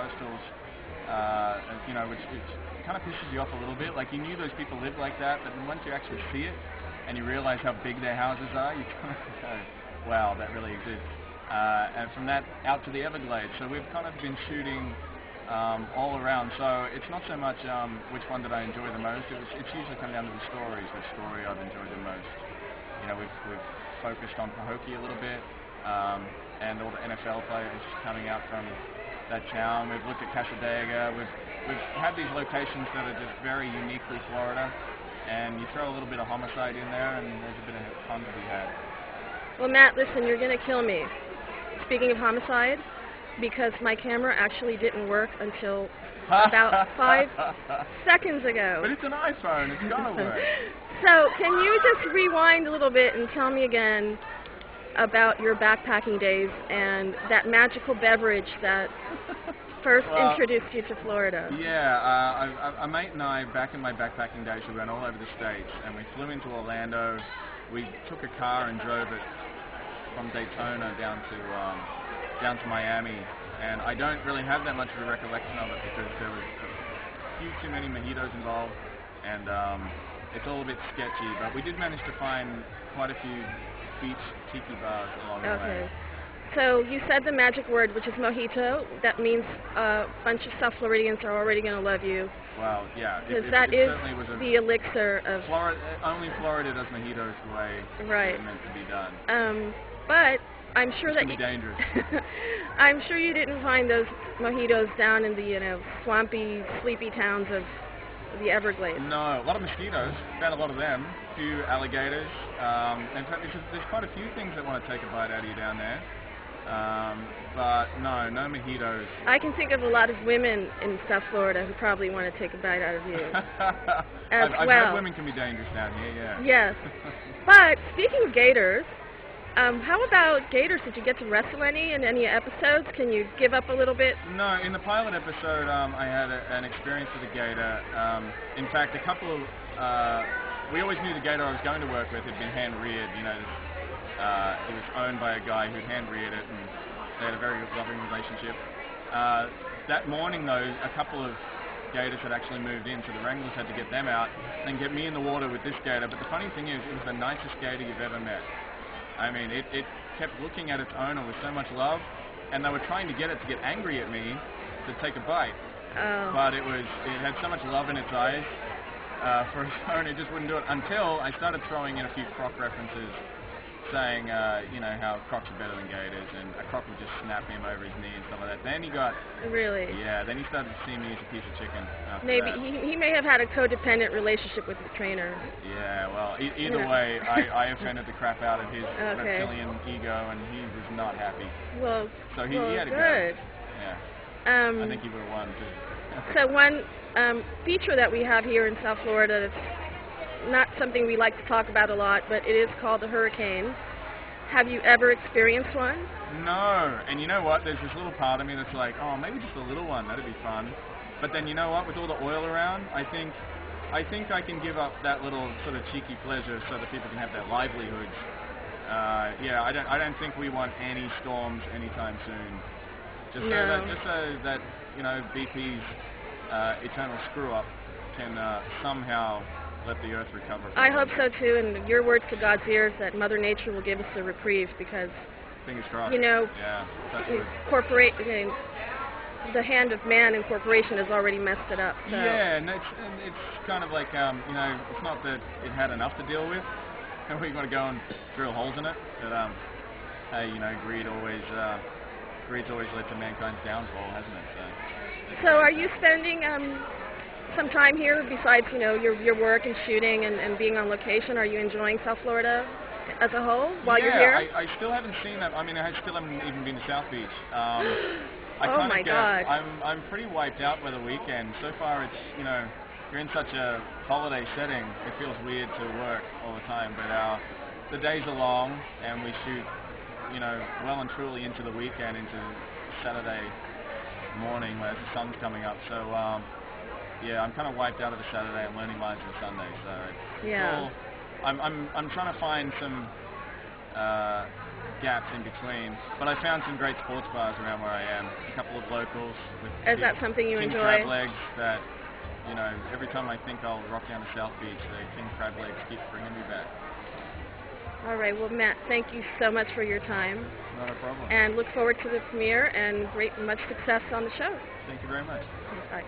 coastals, which kind of pisses you off a little bit. Like, you knew those people lived like that, but then once you actually see it and you realize how big their houses are, you kind of go, wow, that really exists. And from that out to the Everglades. So we've kind of been shooting all around. So it's not so much which one did I enjoy the most. It's usually come down to the stories, which story I've enjoyed the most. We've focused on Pahokee a little bit, and all the NFL players coming out from that town. We've looked at Casadega. We've had these locations that are just very uniquely Florida, and you throw a little bit of homicide in there, and there's a bit of fun to be had. Well, Matt, listen, you're going to kill me. Speaking of homicide, because my camera actually didn't work until about 5 seconds ago. But it's an iPhone, it's got to work. So, can you just rewind a little bit and tell me again about your backpacking days and that magical beverage that first introduced you to Florida? Yeah, a mate and I, back in my backpacking days, we went all over the States, and we flew into Orlando. We took a car and drove it from Daytona down to Miami, and I don't really have that much of a recollection of it because there was a few too many mojitos involved, and it's all a bit sketchy, but we did manage to find quite a few beach tiki bars along the way. So you said the magic word, which is mojito. That means a bunch of South Floridians are already going to love you. Well, yeah. Because that is the elixir of... Only Florida does mojitos the way they're meant to be done. But I'm sure that you... dangerous. I'm sure you didn't find those mojitos down in the, swampy, sleepy towns of the Everglades. No, a lot of mosquitoes. Found a lot of them. A few alligators. In fact, there's quite a few things that want to take a bite out of you down there. But no mojitos. I can think of a lot of women in South Florida who probably want to take a bite out of you. I've heard women can be dangerous down here, yeah. Yes. But speaking of gators, how about gators? Did you get to wrestle any in any episodes? Can you give up a little bit? No, in the pilot episode, I had an experience with a gator. In fact, a couple of... we always knew the gator I was going to work with had been hand-reared, it was owned by a guy who'd hand-reared it, and they had a very loving relationship. That morning, though, a couple of gators had actually moved in, so the wranglers had to get them out and get me in the water with this gator. But the funny thing is, it was the nicest gator you've ever met. I mean, it kept looking at its owner with so much love, and they were trying to get it to get angry at me to take a bite. Oh. But it had so much love in its eyes for its owner, it just wouldn't do it until I started throwing in a few croc references, saying, how crocs are better than gators, and a croc would just snap him over his knee and stuff like that. Then he got... Really? Yeah, then he started to see me as a piece of chicken after Maybe that. He may have had a codependent relationship with his trainer. Yeah, well, either way, I offended the crap out of his reptilian ego, and he was not happy. Well, so he had to go. Yeah. I think he would have won, too. So one feature that we have here in South Florida that's not something we like to talk about a lot, but it is called a hurricane. Have you ever experienced one? No, and you know what? There's this little part of me that's like, oh, maybe just a little one, that'd be fun. But then you know what? With all the oil around, I think I can give up that little sort of cheeky pleasure so that people can have their livelihoods. I don't think we want any storms anytime soon. Just so that BP's eternal screw up can somehow let the Earth recover. I hope so too, and your words to God's ears that Mother Nature will give us a reprieve, because fingers crossed. The hand of man in corporation has already messed it up. So. Yeah, and it's kind of like it's not that it had enough to deal with, and we've got to go and drill holes in it. But hey, greed's always led to mankind's downfall, hasn't it? So are you spending some time here besides your work and shooting and being on location? Are you enjoying South Florida as a whole while you're here? I still haven't seen that. I mean, I still haven't even been to South Beach. Oh my God! I'm pretty wiped out by the weekend. So far, it's you're in such a holiday setting. It feels weird to work all the time. But the days are long, and we shoot well and truly into the weekend, into Saturday morning where the sun's coming up. So I'm kind of wiped out of the Saturday and learning lines for Sunday. So I'm trying to find some gaps in between. But I found some great sports bars around where I am. A couple of locals with Is that something you king enjoy? crab legs that, you know, every time I think I'll rock down to South Beach, the king crab legs keep bringing me back. All right, well, Matt, thank you so much for your time. Not a problem. And look forward to the premiere and much success on the show. Thank you very much. Bye.